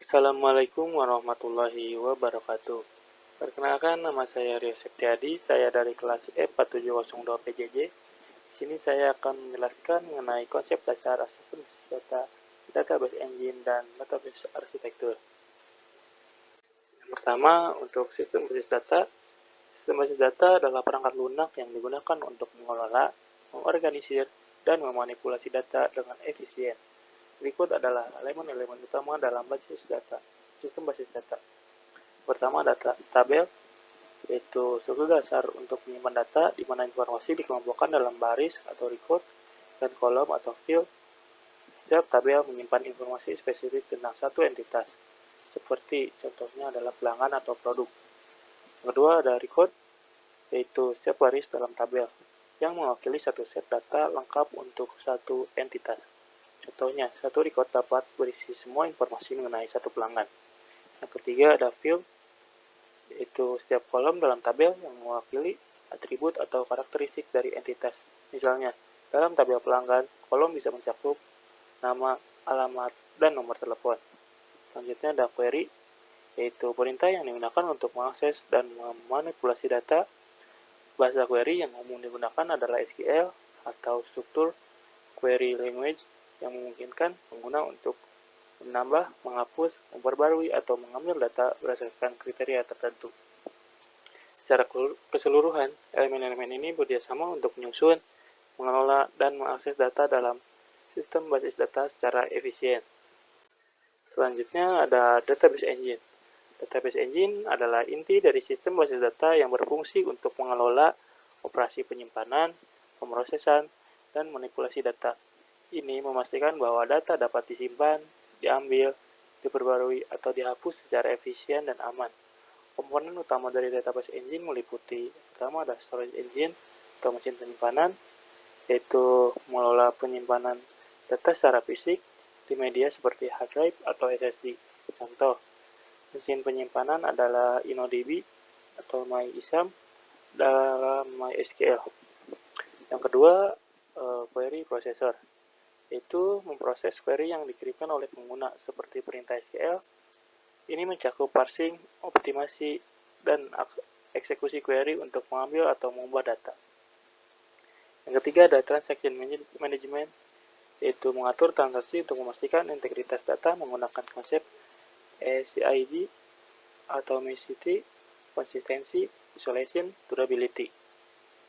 Assalamualaikum warahmatullahi wabarakatuh. Perkenalkan, nama saya Rio Septiadi, saya dari kelas E4702 PJJ. Di sini saya akan menjelaskan mengenai konsep dasar sistem basis data, database engine, dan database arsitektur. Yang pertama, untuk sistem basis data. Sistem basis data adalah perangkat lunak yang digunakan untuk mengelola, mengorganisir, dan memanipulasi data dengan efisien. Berikut adalah elemen-elemen utama dalam basis data, sistem basis data. Pertama, data tabel, yaitu struktur dasar untuk menyimpan data di mana informasi dikelompokkan dalam baris atau record dan kolom atau field. Setiap tabel menyimpan informasi spesifik tentang satu entitas, seperti contohnya adalah pelanggan atau produk. Yang kedua, ada record, yaitu setiap baris dalam tabel yang mewakili satu set data lengkap untuk satu entitas. Contohnya, satu record dapat berisi semua informasi mengenai satu pelanggan. Yang ketiga, ada field, yaitu setiap kolom dalam tabel yang mewakili atribut atau karakteristik dari entitas. Misalnya, dalam tabel pelanggan, kolom bisa mencakup nama, alamat, dan nomor telepon. Selanjutnya ada query, yaitu perintah yang digunakan untuk mengakses dan memanipulasi data. Bahasa query yang umum digunakan adalah SQL atau struktur query language yang memungkinkan pengguna untuk menambah, menghapus, memperbarui, atau mengambil data berdasarkan kriteria tertentu. Secara keseluruhan, elemen-elemen ini bekerjasama untuk menyusun, mengelola, dan mengakses data dalam sistem basis data secara efisien. Selanjutnya ada database engine. Database engine adalah inti dari sistem basis data yang berfungsi untuk mengelola operasi penyimpanan, pemrosesan, dan manipulasi data. Ini memastikan bahwa data dapat disimpan, diambil, diperbarui, atau dihapus secara efisien dan aman. Komponen utama dari database engine meliputi pertama ada storage engine atau mesin penyimpanan, yaitu mengelola penyimpanan data secara fisik di media seperti hard drive atau SSD. Contoh, mesin penyimpanan adalah InnoDB atau MyISAM dalam MySQL. Yang kedua, query processor, yaitu memproses query yang dikirimkan oleh pengguna seperti perintah SQL. Ini mencakup parsing, optimasi, dan eksekusi query untuk mengambil atau mengubah data. Yang ketiga ada transaction management, yaitu mengatur transaksi untuk memastikan integritas data menggunakan konsep ACID, Atomicity, Consistency, Isolation, Durability.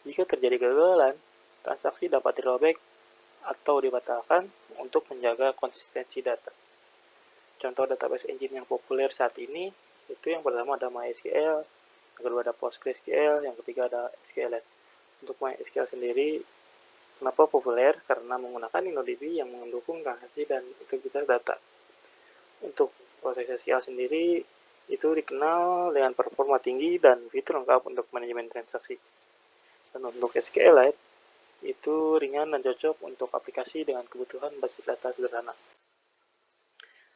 Jika terjadi kegagalan, transaksi dapat dirobek atau dibatalkan untuk menjaga konsistensi data. Contoh database engine yang populer saat ini itu yang pertama ada MySQL, yang kedua ada PostgreSQL, yang ketiga ada SQLite. Untuk MySQL sendiri, kenapa populer? Karena menggunakan InnoDB yang mendukung transaksi dan integritas data. Untuk proses SQL sendiri itu dikenal dengan performa tinggi dan fitur lengkap untuk manajemen transaksi. Dan untuk SQLite itu ringan dan cocok untuk aplikasi dengan kebutuhan basis data sederhana.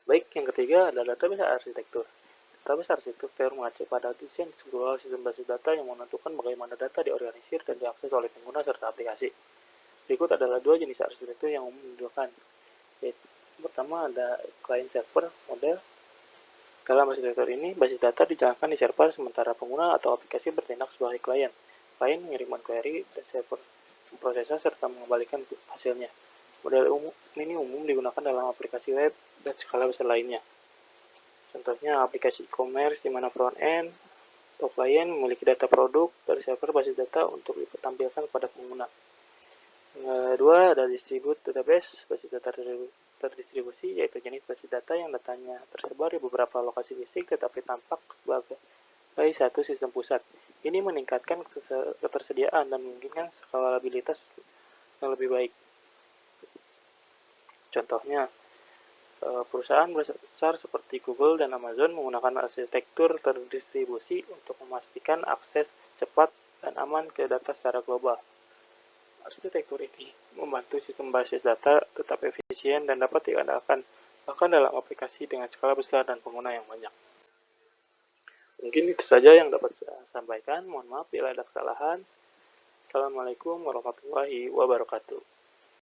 Baik, yang ketiga adalah database arsitektur. Database arsitektur mengacu pada desain struktural sistem basis data yang menentukan bagaimana data diorganisir dan diakses oleh pengguna serta aplikasi. Berikut adalah dua jenis arsitektur yang umum digunakan. Pertama ada client server model. Dalam arsitektur ini, basis data dijalankan di server sementara pengguna atau aplikasi bertindak sebagai klien. Klien mengirimkan query dan server memprosesnya serta mengembalikan hasilnya. Model ini umum digunakan dalam aplikasi web dan skala besar lainnya. Contohnya aplikasi e-commerce di mana front-end atau klien memiliki data produk dari server basis data untuk ditampilkan kepada pengguna. Yang kedua ada distribute database, basis data terdistribusi, yaitu jenis basis data yang datanya tersebar di beberapa lokasi fisik tetapi tampak sebagai satu sistem pusat. Ini meningkatkan ketersediaan dan memungkinkan skalabilitas yang lebih baik. Contohnya, perusahaan besar seperti Google dan Amazon menggunakan arsitektur terdistribusi untuk memastikan akses cepat dan aman ke data secara global. Arsitektur ini membantu sistem basis data tetap efisien dan dapat diandalkan bahkan dalam aplikasi dengan skala besar dan pengguna yang banyak. Mungkin itu saja yang dapat saya sampaikan. Mohon maaf bila ada kesalahan. Assalamualaikum warahmatullahi wabarakatuh.